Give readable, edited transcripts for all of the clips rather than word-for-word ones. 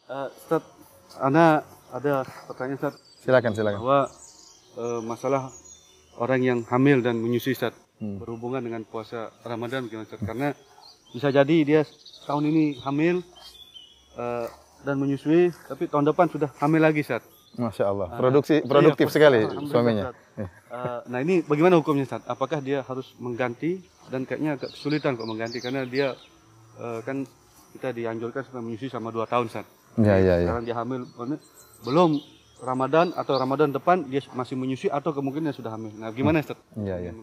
Ustaz, Ana ada pertanyaan Ustaz. Silakan. Bahwa masalah orang yang hamil dan menyusui Ustaz, berhubungan dengan puasa Ramadan gimana Ustaz? Karena bisa jadi dia tahun ini hamil dan menyusui, tapi tahun depan sudah hamil lagi Ustaz. Masya Allah, produktif sekali suaminya. Nah ini bagaimana hukumnya Ustaz? Apakah dia harus mengganti, dan kayaknya agak kesulitan kok mengganti karena dia kan kita dianjurkan supaya menyusui sama 2 tahun Ustaz. Ya. Sekarang dia hamil, belum Ramadan atau Ramadan depan dia masih menyusui atau kemungkinan sudah hamil. Nah gimana Ustaz? Iya.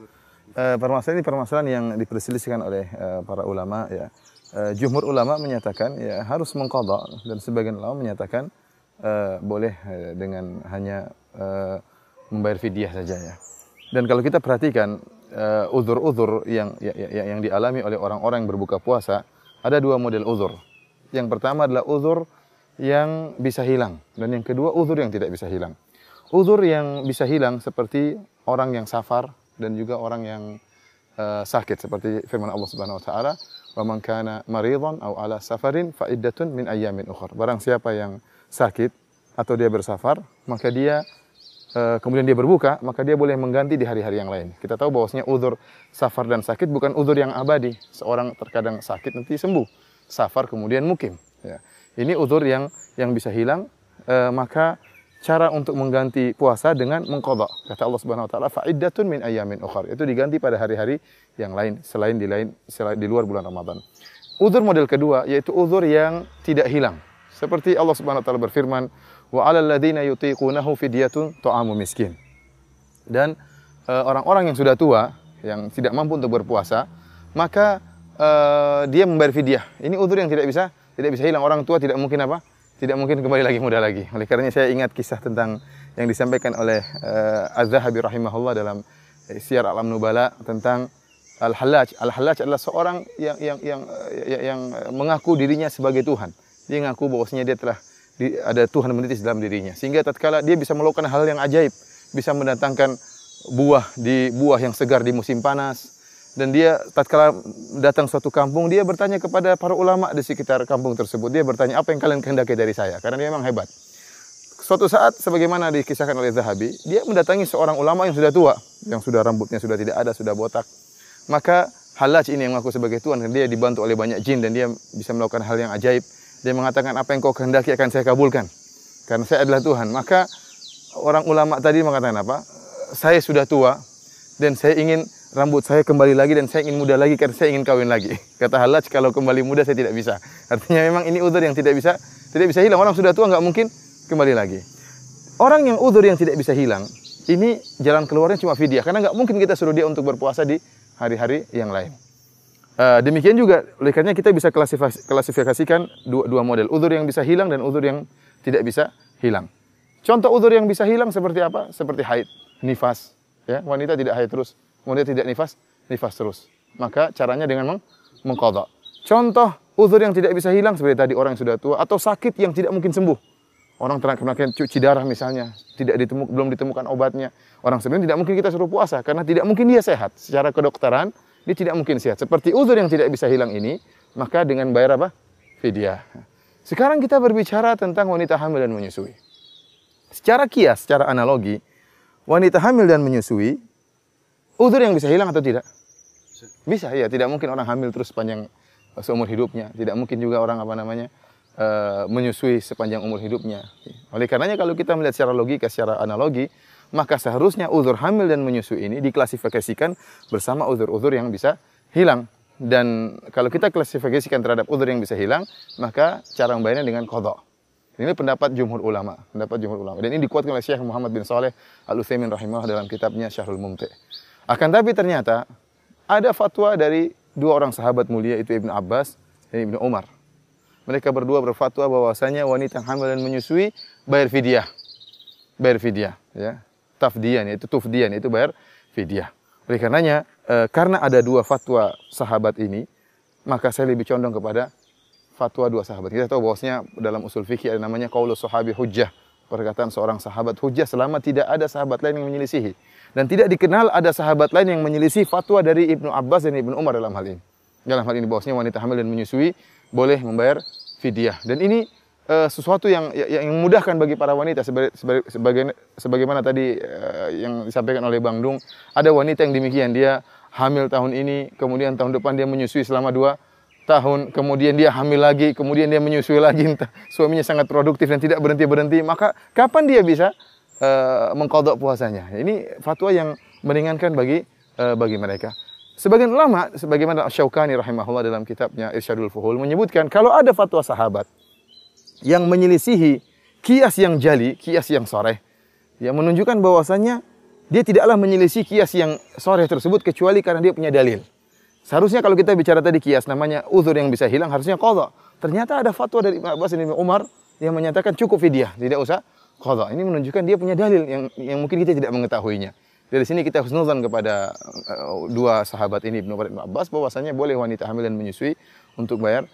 Permasalahan ini permasalahan yang diperselisihkan oleh para ulama ya. Jumhur ulama menyatakan ya harus mengqadha, dan sebagian ulama menyatakan boleh dengan hanya membayar fidyah saja ya. Dan kalau kita perhatikan uzur-uzur yang dialami oleh orang-orang yang berbuka puasa, ada 2 model uzur. Yang pertama adalah uzur yang bisa hilang, dan yang kedua uzur yang tidak bisa hilang. Uzur yang bisa hilang seperti orang yang safar dan juga orang yang sakit, seperti firman Allah Subhanahu wa taala, "Wa man kana maridan aw ala safarin fa iddatun min ayyamin ukhra." Barang siapa yang sakit atau dia bersafar, maka dia kemudian dia berbuka, maka dia boleh mengganti di hari-hari yang lain. Kita tahu bahwasanya uzur safar dan sakit bukan uzur yang abadi. Seorang terkadang sakit nanti sembuh, safar kemudian mukim ya. Ini uzur yang bisa hilang, maka cara untuk mengganti puasa dengan mengqadha. Kata Allah Subhanahu wa taala, "Fa'iddatun min ayyamin ukhra." Itu diganti pada hari-hari yang lain selain di luar bulan Ramadan. Uzur model kedua yaitu uzur yang tidak hilang. Seperti Allah Subhanahu wa taala berfirman, "Wa 'alal ladzina yutiqunahu fidyatun ta'amu miskin." Dan orang-orang yang sudah tua, yang tidak mampu untuk berpuasa, maka dia membayar fidyah. Ini uzur yang tidak bisa hilang. Orang tua tidak mungkin tidak mungkin kembali lagi muda lagi. Oleh karenanya saya ingat kisah tentang yang disampaikan oleh Az-Zahabi rahimahullah dalam Syiar A'lam Nubala tentang Al-Hallaj. Al-Hallaj adalah seorang yang mengaku dirinya sebagai Tuhan. Dia mengaku bahwasanya dia telah ada Tuhan menitis dalam dirinya, sehingga tatkala dia bisa melakukan hal yang ajaib, bisa mendatangkan buah yang segar di musim panas. Dan dia tatkala datang suatu kampung, dia bertanya kepada para ulama di sekitar kampung tersebut. Dia bertanya, "Apa yang kalian kehendaki dari saya?" Karena dia memang hebat. Suatu saat, sebagaimana dikisahkan oleh Zahabi, dia mendatangi seorang ulama yang sudah tua, yang sudah rambutnya sudah tidak ada, sudah botak. Maka Hallaj ini yang mengaku sebagai Tuhan, dan dia dibantu oleh banyak jin, dan dia bisa melakukan hal yang ajaib. Dia mengatakan, "Apa yang kau kehendaki akan saya kabulkan, karena saya adalah Tuhan." Maka orang ulama tadi mengatakan apa? "Saya sudah tua, dan saya ingin rambut saya kembali lagi, dan saya ingin muda lagi karena saya ingin kawin lagi." Kata Hallaj, "Kalau kembali muda saya tidak bisa." Artinya memang ini uzur yang tidak bisa hilang. Orang sudah tua nggak mungkin kembali lagi. Orang yang uzur yang tidak bisa hilang, ini jalan keluarnya cuma fidyah, karena nggak mungkin kita suruh dia untuk berpuasa di hari-hari yang lain. Demikian juga, oleh karenanya kita bisa klasifikasikan dua model, uzur yang bisa hilang dan uzur yang tidak bisa hilang. Contoh uzur yang bisa hilang seperti apa? Seperti haid, nifas. Ya, wanita tidak haid terus, kemudian tidak nifas terus. Maka caranya dengan mengqadha. Contoh uzur yang tidak bisa hilang seperti tadi orang yang sudah tua, atau sakit yang tidak mungkin sembuh. Orang terkena cuci darah misalnya, belum ditemukan obatnya. Orang sebenarnya tidak mungkin kita suruh puasa karena tidak mungkin dia sehat. Secara kedokteran dia tidak mungkin sehat. Seperti uzur yang tidak bisa hilang ini, maka dengan bayar apa? Fidyah. Sekarang kita berbicara tentang wanita hamil dan menyusui. Secara kias, secara analogi, wanita hamil dan menyusui, uzur yang bisa hilang atau tidak? Bisa, ya. Tidak mungkin orang hamil terus sepanjang seumur hidupnya. Tidak mungkin juga orang menyusui sepanjang umur hidupnya. Oleh karenanya kalau kita melihat secara logika, secara analogi, maka seharusnya uzur hamil dan menyusui ini diklasifikasikan bersama uzur-uzur yang bisa hilang. Dan kalau kita klasifikasikan terhadap uzur yang bisa hilang, maka cara membayarnya dengan qadha. Ini pendapat jumhur ulama, Dan ini dikuatkan oleh Syekh Muhammad bin Shalih Al-Utsaimin rahimahullah dalam kitabnya Syahrul Mumti'. Akan tapi ternyata ada fatwa dari 2 orang sahabat mulia, itu Ibnu Abbas dan Ibnu Umar. Mereka berdua berfatwa bahwasanya wanita yang hamil dan menyusui bayar fidyah. Ya. Tafdiyan, yaitu bayar fidyah. Oleh karenanya, karena ada 2 fatwa sahabat ini, maka saya lebih condong kepada fatwa 2 sahabat. Kita tahu bahwasanya dalam usul fikih ada namanya qaulus sahabi hujjah. Perkataan seorang sahabat hujjah selama tidak ada sahabat lain yang menyelisihi. Dan tidak dikenal ada sahabat lain yang menyelisih fatwa dari Ibnu Abbas dan Ibnu Umar dalam hal ini. Dalam hal ini bahwasanya wanita hamil dan menyusui boleh membayar fidyah. Dan ini sesuatu yang memudahkan bagi para wanita sebagaimana tadi yang disampaikan oleh Bang Dung. Ada wanita yang demikian, dia hamil tahun ini, kemudian tahun depan dia menyusui selama 2 tahun, kemudian dia hamil lagi, kemudian dia menyusui lagi, suaminya sangat produktif dan tidak berhenti-berhenti, maka kapan dia bisa mengqadha puasanya? Ini fatwa yang meringankan bagi mereka. Sebagian ulama, sebagaimana Asy-Syaukani rahimahullah dalam kitabnya Irsyadul Fuhul menyebutkan kalau ada fatwa sahabat yang menyelisihi qiyas yang jali, qiyas yang sharih, yang menunjukkan bahwasannya dia tidaklah menyelisih qiyas yang sharih tersebut kecuali karena dia punya dalil. Seharusnya kalau kita bicara tadi qiyas namanya uzur yang bisa hilang, harusnya qadha. Ternyata ada fatwa dari Ibnu Abbas dan Ibnu Umar yang menyatakan cukup fidyah, tidak usah qadha. Ini menunjukkan dia punya dalil yang mungkin kita tidak mengetahuinya. Dari sini kita husnuzan kepada dua sahabat ini, Ibnu Umar dan Ibnu Abbas, bahwasanya boleh wanita hamil dan menyusui untuk bayar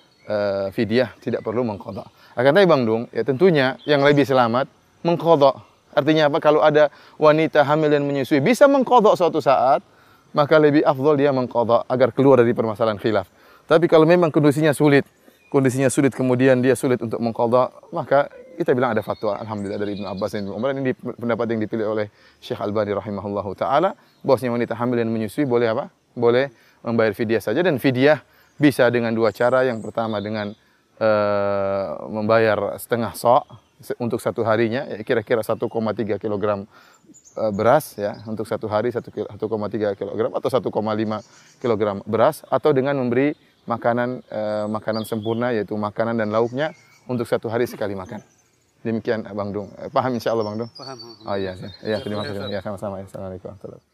fidyah, tidak perlu mengqadha. Akan tetapi Bang Dung, ya tentunya yang lebih selamat mengqadha. Artinya apa? Kalau ada wanita hamil dan menyusui bisa mengqadha suatu saat, maka lebih afdal dia mengqadha agar keluar dari permasalahan khilaf. Tapi kalau memang kondisinya sulit kemudian dia sulit untuk mengqadha, maka kita bilang ada fatwa alhamdulillah dari Ibnu Abbas dan Ibnu Umar. Ini pendapat yang dipilih oleh Syekh Albani rahimahullahu taala, bahwasanya wanita hamil dan menyusui boleh apa? Boleh membayar fidyah saja, dan fidyah bisa dengan 2 cara. Yang pertama dengan membayar setengah sa' untuk 1 harinya, ya, kira-kira 1,3 kg beras, ya, untuk 1 hari 1,3 kg atau 1,5 kg beras, atau dengan memberi makanan sempurna, yaitu makanan dan lauknya untuk 1 hari sekali makan. Demikian Bang Dung. Paham insyaallah Bang Dung? Paham. Oh iya, ya, terima kasih. Ya, sama-sama. Assalamualaikum warahmatullahi wabarakatuh.